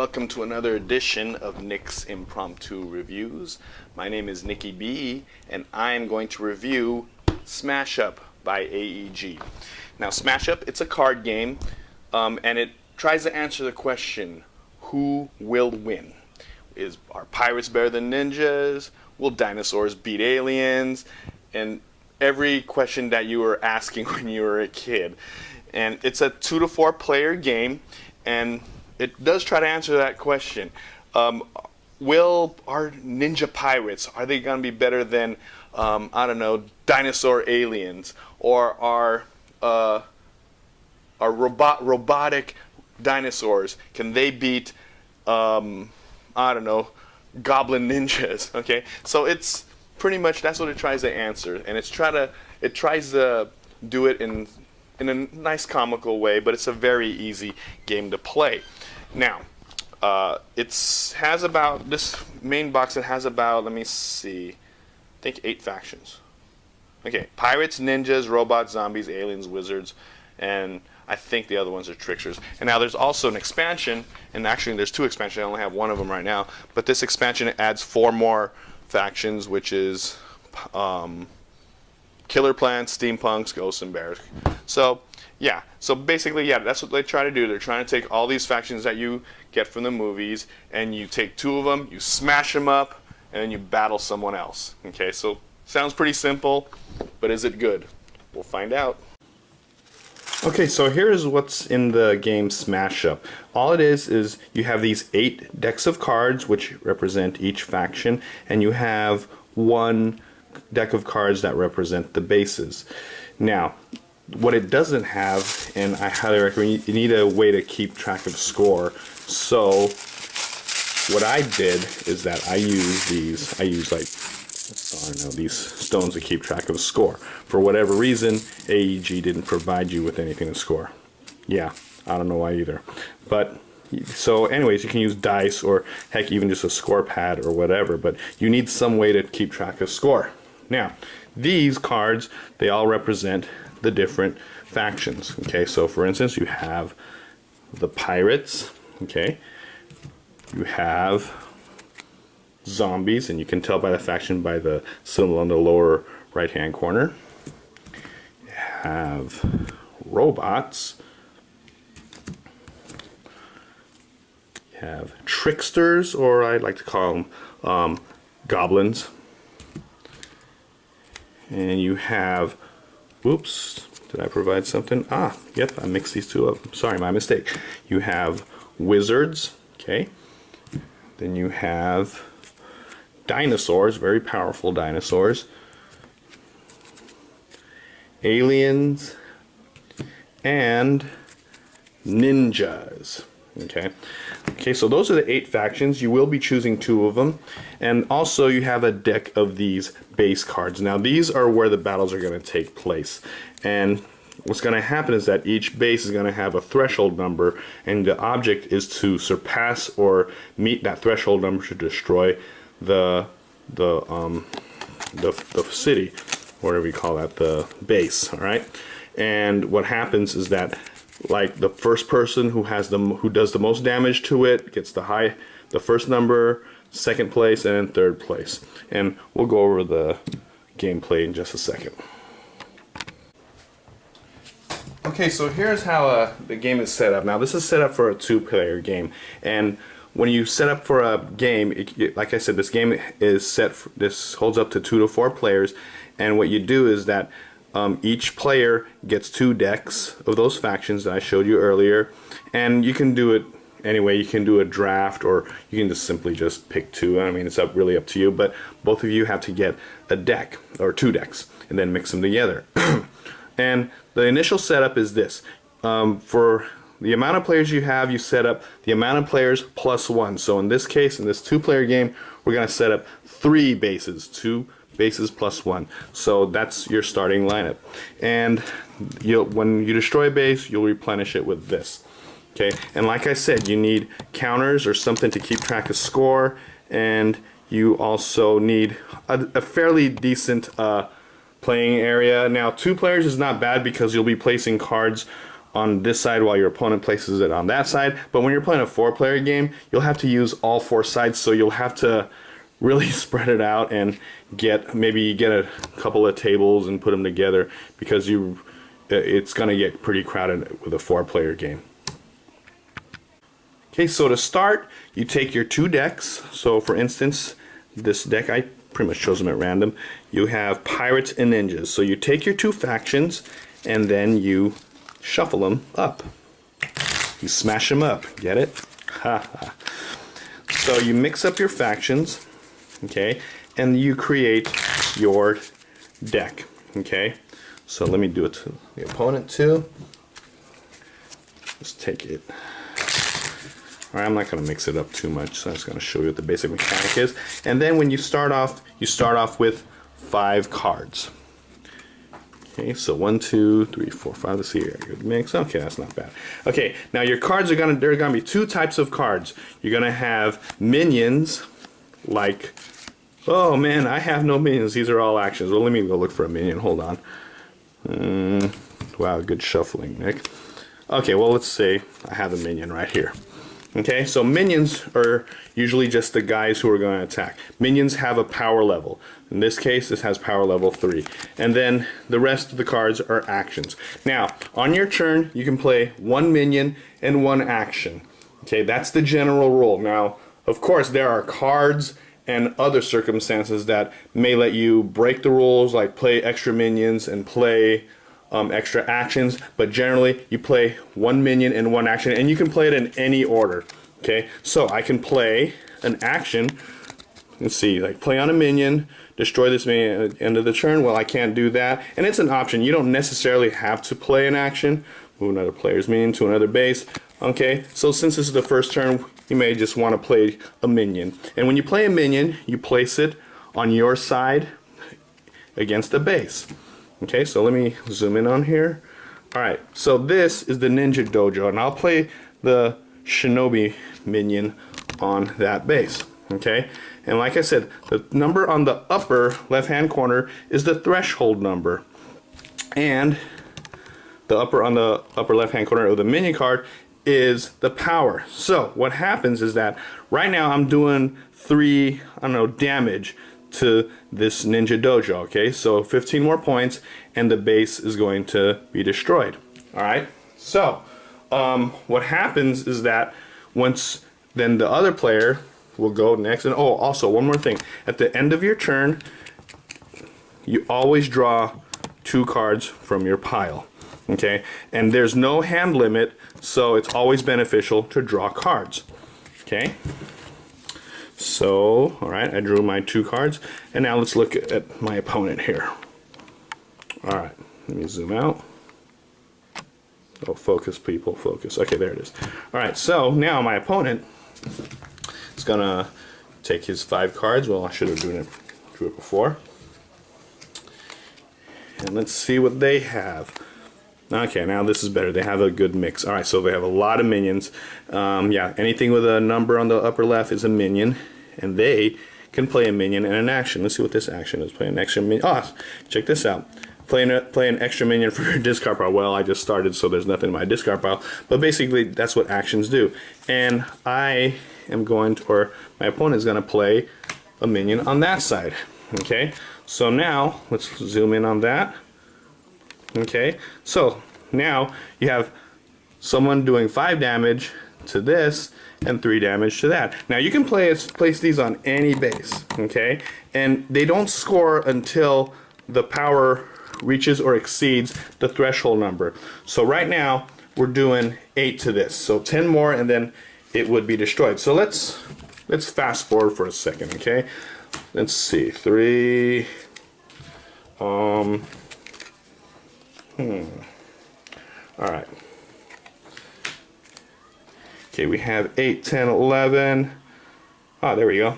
welcome to another edition of Nick's Impromptu Reviews. My name is Nicky B, and I am going to review Smash Up by AEG. Now, Smash Up, it's a card game, and it tries to answer the question, who will win? Are pirates better than ninjas? Will dinosaurs beat aliens? And every question that you were asking when you were a kid. And it's a 2 to 4 player game, and it does try to answer that question. Are ninja pirates, are they going to be better than, I don't know, dinosaur aliens? Or are robotic dinosaurs, can they beat, I don't know, goblin ninjas? Okay, so it's pretty much, that's what it tries to answer. And it tries to do it in a nice comical way, but it's a very easy game to play. Now, this main box, it has about, let me see, I think 8 factions. Okay, pirates, ninjas, robots, zombies, aliens, wizards, and I think the other ones are tricksters. And now there's also an expansion, and actually there's 2 expansions, I only have one of them right now, but this expansion adds 4 more factions, which is killer plants, steampunks, ghosts, and bears. So yeah, so basically, yeah, that's what they try to do. They're trying to take all these factions that you get from the movies, and you take 2 of them, you smash them up, and then you battle someone else. Okay, so sounds pretty simple, but is it good? We'll find out. Okay, so here's what's in the game Smash Up. All it is you have these 8 decks of cards, which represent each faction, and you have 1 deck of cards that represent the bases. Now, what it doesn't have, and I highly recommend, you need a way to keep track of score. So what I did is that I use like, I don't know, these stones to keep track of score. For whatever reason, AEG didn't provide you with anything to score. Yeah, I don't know why either. But so anyways, you can use dice, or heck, even just a score pad or whatever, but you need some way to keep track of score. Now, these cards, they all represent the different factions. Okay, so for instance, you have the pirates. Okay, you have zombies, and you can tell by the faction by the symbol on the lower right hand corner. You have robots. You have tricksters, or I like to call them goblins. And you have, oops, did I provide something? Ah, yep, I mixed these 2 up. Sorry, my mistake. You have wizards, okay. Then you have dinosaurs, very powerful dinosaurs. Aliens and ninjas. Okay, so those are the 8 factions. You will be choosing 2 of them, and also you have a deck of these base cards. Now these are where the battles are going to take place, and what's going to happen is that each base is going to have a threshold number, and the object is to surpass or meet that threshold number to destroy the city, whatever you call that, the base. All right, and what happens is that, like, the first person who does the most damage to it gets the first number, 2nd place, and then 3rd place. And we'll go over the gameplay in just a second. Okay, so here's how the game is set up. Now, this is set up for a 2-player game, and when you set up for a game, like I said, this game is this holds up to 2 to 4 players, and what you do is that each player gets 2 decks of those factions that I showed you earlier, and you can do it anyway. You can do a draft, or you can just simply just pick 2. I mean, it's really up to you, but both of you have to get a deck, or 2 decks, and then mix them together. And the initial setup is this. For the amount of players you have, you set up the amount of players plus 1. So in this case, in this 2-player game, we're going to set up 3 bases, 2 bases plus 1. So that's your starting lineup. And when you destroy a base, you'll replenish it with this. Okay, and like I said, you need counters or something to keep track of score, and you also need a fairly decent playing area. Now, 2 players is not bad because you'll be placing cards on this side while your opponent places it on that side. But when you're playing a 4-player game, you'll have to use all 4 sides, so you'll have to really spread it out and maybe get a couple of tables and put them together, because it's going to get pretty crowded with a 4-player game. Okay, so to start, you take your 2 decks. So for instance, this deck, I pretty much chose them at random. You have pirates and ninjas. So you take your 2 factions and then you shuffle them up. You smash them up. Get it? Ha ha. So you mix up your factions, okay, and you create your deck, okay? So let me do it to the opponent too. Let's take it. Alright, I'm not going to mix it up too much, so I'm just going to show you what the basic mechanic is. And then when you start off with 5 cards. Okay, so 1, 2, 3, 4, 5. Let's see here. Good mix. Okay, that's not bad. Okay, now your cards there are going to be 2 types of cards. You're going to have minions, like, oh man, I have no minions. These are all actions. Well, let me go look for a minion. Hold on. Wow, good shuffling, Nick. Okay, well, let's say I have a minion right here. Okay, so minions are usually just the guys who are going to attack. Minions have a power level. In this case, this has power level 3. And then the rest of the cards are actions. Now, on your turn, you can play 1 minion and 1 action. Okay, that's the general rule. Now, of course, there are cards and other circumstances that may let you break the rules, like play extra minions and play extra actions, but generally you play 1 minion and 1 action, and you can play it in any order. Okay, so I can play an action. Let's see, like play on a minion, destroy this minion at the end of the turn. Well, I can't do that, and it's an option. You don't necessarily have to play an action. Move another player's minion to another base. Okay, so since this is the first turn, you may just want to play a minion. And when you play a minion, you place it on your side against a base. Okay, so let me zoom in on here. Alright, so this is the Ninja Dojo, and I'll play the Shinobi minion on that base. Okay, and like I said, the number on the upper left-hand corner is the threshold number. And the on the upper left-hand corner of the minion card is the power. So what happens is that right now I'm doing 3, damage to this Ninja Dojo, okay? So 15 more points and the base is going to be destroyed. Alright? So, what happens is that then the other player will go next, and oh, also one more thing. At the end of your turn, you always draw 2 cards from your pile, okay? And there's no hand limit, so it's always beneficial to draw cards, okay? So, alright, I drew my 2 cards, and now let's look at my opponent here. Alright, let me zoom out. Oh, focus, people, focus. Okay, there it is. Alright, so now my opponent is going to take his 5 cards. Well, I should have drew it before. And let's see what they have. Okay, now this is better. They have a good mix. Alright, so they have a lot of minions. Yeah, anything with a number on the upper left is a minion. And they can play a minion and an action. Let's see what this action is. Play an extra minion. Oh, check this out. Play an extra minion for your discard pile. Well, I just started, so there's nothing in my discard pile. But basically, that's what actions do. And I am going to, or my opponent is going to play a minion on that side. Okay, so now let's zoom in on that. Okay, so now you have someone doing 5 damage to this and 3 damage to that. Now you can place these on any base, okay? And they don't score until the power reaches or exceeds the threshold number. So right now we're doing 8 to this. So 10 more and then it would be destroyed. So let's fast forward for a second, okay? Let's see. 3 All right. Okay, we have 8, 10, 11. Ah, there we go.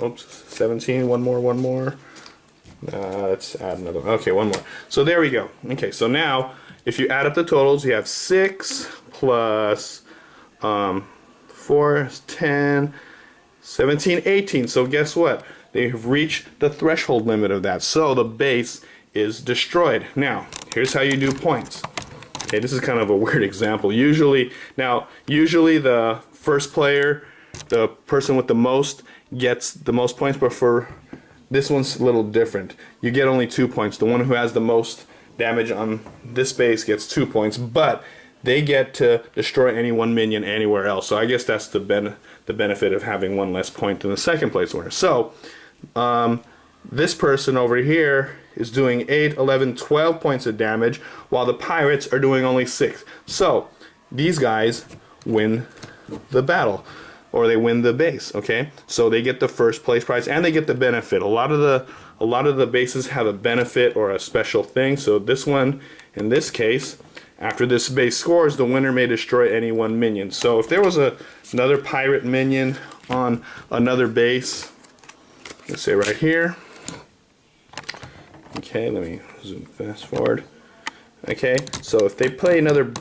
Oops, 17. One more. Let's add another one. Okay, one more. So there we go. Okay, so now if you add up the totals, you have 6 plus 4, 10, 17, 18. So guess what? They've reached the threshold limit of that. So the base is destroyed. Now, here's how you do points. Okay, this is kind of a weird example. Usually the first player, the person with the most, gets the most points, but for this one's a little different. You get only 2 points. The one who has the most damage on this base gets 2 points, but they get to destroy any one minion anywhere else. So I guess that's the benefit of having one less point than the second place winner. So this person over here is doing 8, 11, 12 points of damage, while the pirates are doing only 6. So these guys win the battle, or they win the base. Okay, so they get the first place prize and they get the benefit. A lot of the bases have a benefit or a special thing. So this one, in this case, after this base scores, the winner may destroy any one minion. So if there was another pirate minion on another base, let's say right here. Okay, let me zoom fast forward. Okay, so if they play another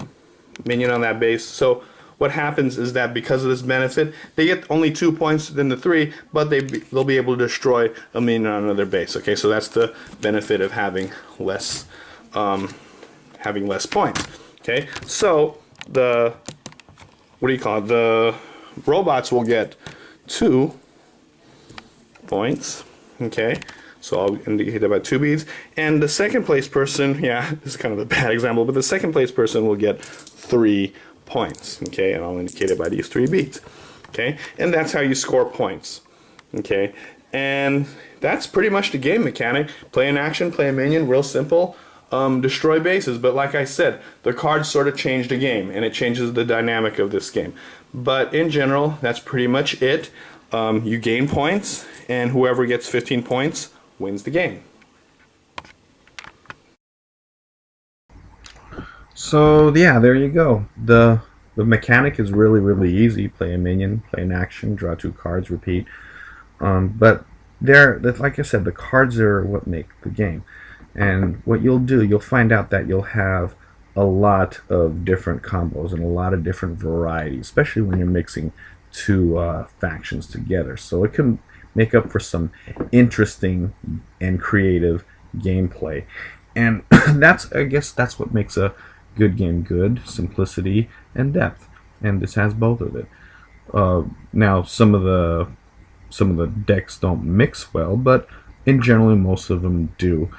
minion on that base, so what happens is that because of this benefit, they get only 2 points than the 3, but they'll be able to destroy a minion on another base. Okay, so that's the benefit of having less points. Okay, so the robots will get 2 points. Okay, so I'll indicate that by 2 beads, and the second place person, yeah, this is kind of a bad example, but the second place person will get 3 points. Okay, and I'll indicate it by these 3 beads. Okay, and that's how you score points. Okay, and that's pretty much the game mechanic. Play an action, play a minion, real simple. Destroy bases, but like I said, the cards sort of change the game, and it changes the dynamic of this game. But in general, that's pretty much it. You gain points, and whoever gets 15 points wins the game. So yeah, there you go. The mechanic is really easy. Play a minion, play an action, draw 2 cards, repeat. But like I said, the cards are what make the game. And what you'll find out that you'll have a lot of different combos and a lot of different varieties, especially when you're mixing 2 factions together. So it can make up for some interesting and creative gameplay. And I guess that's what makes a good game good: simplicity and depth. And this has both of it. Now some of the decks don't mix well, but in general most of them do.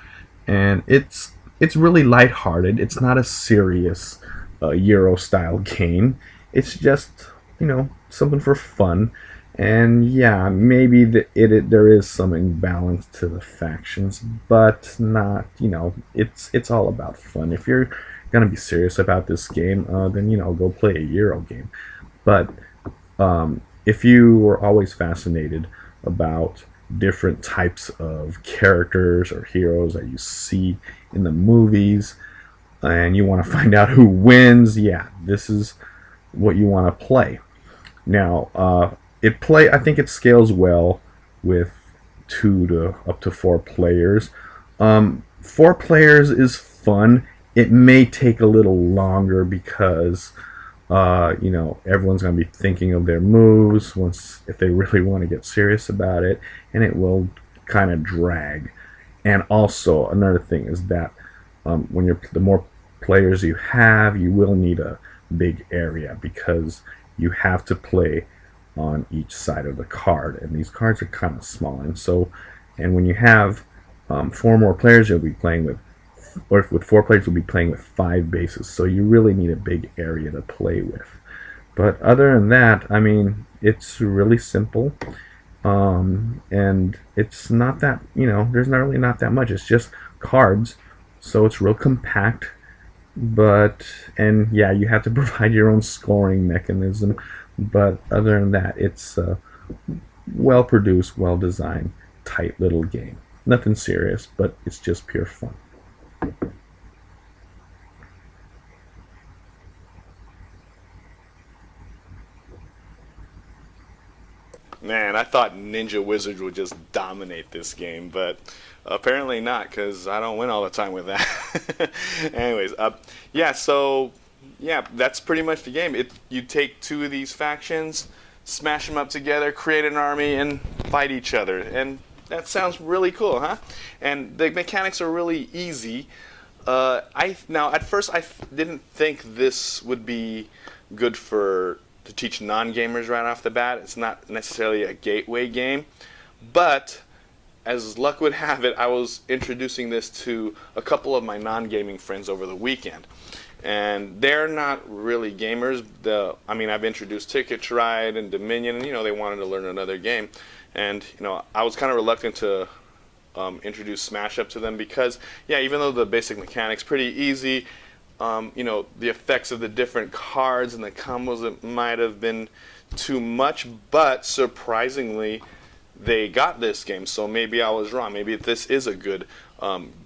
And it's really lighthearted. It's not a serious Euro style game. It's just, something for fun. And yeah, maybe there is some imbalance to the factions, but not, it's all about fun. If you're gonna be serious about this game, then go play a Euro game. But if you were always fascinated about different types of characters or heroes that you see in the movies, and you want to find out who wins, yeah, this is what you want to play. Now, I think it scales well with 2 to up to 4 players. 4 players is fun. It may take a little longer because everyone's going to be thinking of their moves if they really want to get serious about it, and it will kind of drag. And also another thing is that the more players you have, you will need a big area because you have to play on each side of the card, and these cards are kind of small. And when you have 4 more players, you'll be playing with, or with 4 players, you'll be playing with 5 bases. So you really need a big area to play with. But other than that, I mean, it's really simple, and it's not that, there's not really not that much. It's just cards, so it's real compact. And yeah, you have to provide your own scoring mechanism. But other than that, it's a well-produced, well-designed, tight little game. Nothing serious, but it's just pure fun. Man, I thought Ninja Wizards would just dominate this game, but apparently not, because I don't win all the time with that. Anyways, yeah, that's pretty much the game. You take 2 of these factions, smash them up together, create an army, and fight each other. And that sounds really cool, huh? And the mechanics are really easy. Now at first didn't think this would be good to teach non-gamers right off the bat. It's not necessarily a gateway game, but as luck would have it, I was introducing this to a couple of my non-gaming friends over the weekend, and they're not really gamers. I've introduced Ticket to Ride and Dominion, and they wanted to learn another game, and I was kind of reluctant to introduce Smash Up to them because, yeah, even though the basic mechanic's pretty easy, the effects of the different cards and the combos, it might have been too much, but surprisingly, they got this game, so maybe I was wrong. Maybe this is a good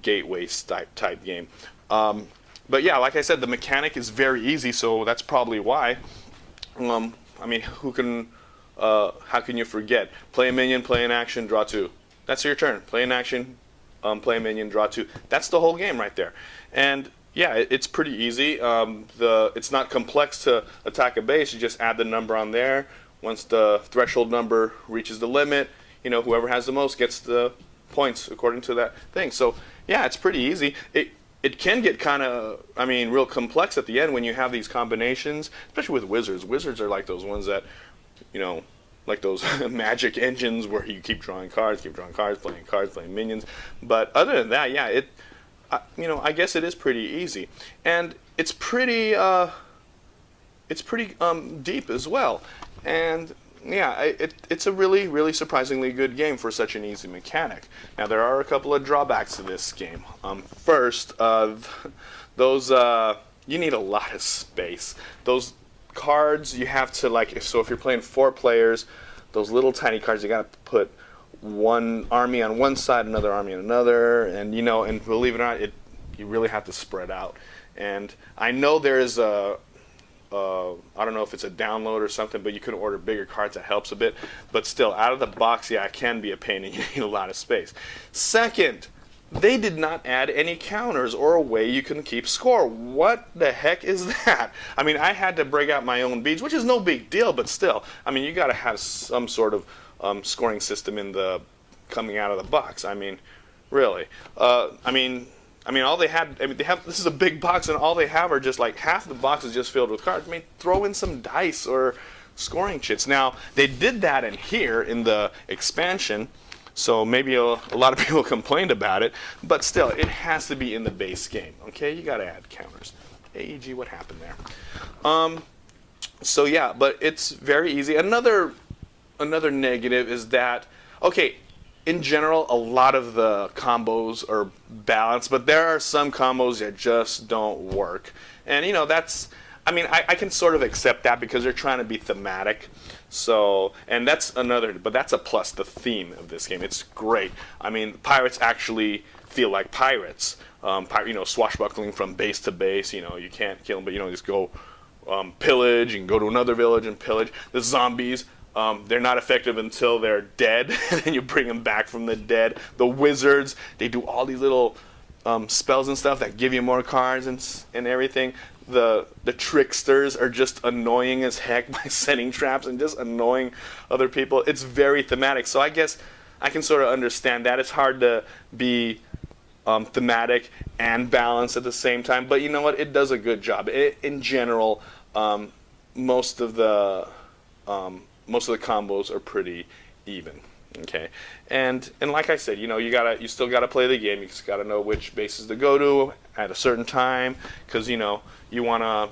gateway type game. But yeah, like I said, the mechanic is very easy, so that's probably why. How can you forget? Play a minion, play an action, draw two. That's your turn. Play an action, play a minion, draw two. That's the whole game right there. And yeah, it's pretty easy. It's not complex to attack a base. You just add the number on there. Once the threshold number reaches the limit, whoever has the most gets the points according to that thing. So yeah, it's pretty easy. It can get kind of, real complex at the end when you have these combinations, especially with wizards. Wizards are like those ones that, like those magic engines where you keep drawing cards, playing minions. But other than that, yeah, I guess it is pretty easy, and it's pretty deep as well. And yeah, it's a really, really surprisingly good game for such an easy mechanic. Now, there are a couple of drawbacks to this game. First, you need a lot of space. Those cards you have to, if you're playing 4 players, those little tiny cards, you got to put one army on one side, another army on another, and and believe it or not, you really have to spread out. And I know there is I don't know if it's a download or something, but you can order bigger cards. That helps a bit. But still, out of the box, yeah, it can be a pain and you need a lot of space. Second, they did not add any counters or a way you can keep score. What the heck is that? I had to break out my own beads, which is no big deal, but still, you got to have some sort of scoring system coming out of the box. Really. All they had, this is a big box, and all they have are just half the box is just filled with cards. Throw in some dice or scoring chits. Now, they did that in here in the expansion, so maybe a lot of people complained about it, but still, it has to be in the base game, okay? You gotta add counters. AEG, what happened there? So yeah, but it's very easy. Another negative is that, okay, in general, a lot of the combos are balanced, but there are some combos that just don't work. And, that's, I can sort of accept that because they're trying to be thematic. So, and that's a plus, the theme of this game. It's great. Pirates actually feel like pirates. Swashbuckling from base to base, you can't kill them, but, just go pillage and go to another village and pillage. The zombies, they're not effective until they're dead, and then you bring them back from the dead. The wizards, they do all these little spells and stuff that give you more cards and everything. The tricksters are just annoying as heck by setting traps and just annoying other people. It's very thematic, so I guess I can sort of understand that. It's hard to be thematic and balanced at the same time, but you know what? It does a good job. In general, most of the combos are pretty even, okay? And like I said, you still gotta play the game. You just gotta know which bases to go to at a certain time, because you wanna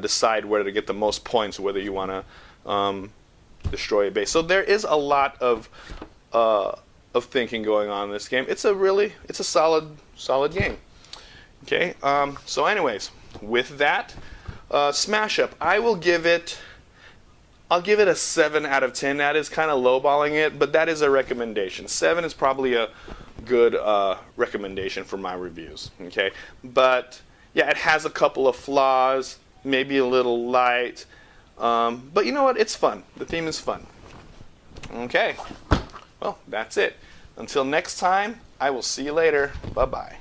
decide where to get the most points, whether you wanna destroy a base. So there is a lot of thinking going on in this game. It's a solid game. Okay. So anyways, with that. Smash Up, I'll give it a 7 out of 10. That is kind of lowballing it, but that is a recommendation. 7 is probably a good recommendation for my reviews, okay? But yeah, it has a couple of flaws, maybe a little light, but you know what? It's fun. The theme is fun. Okay, well, that's it. Until next time, I will see you later. Bye-bye.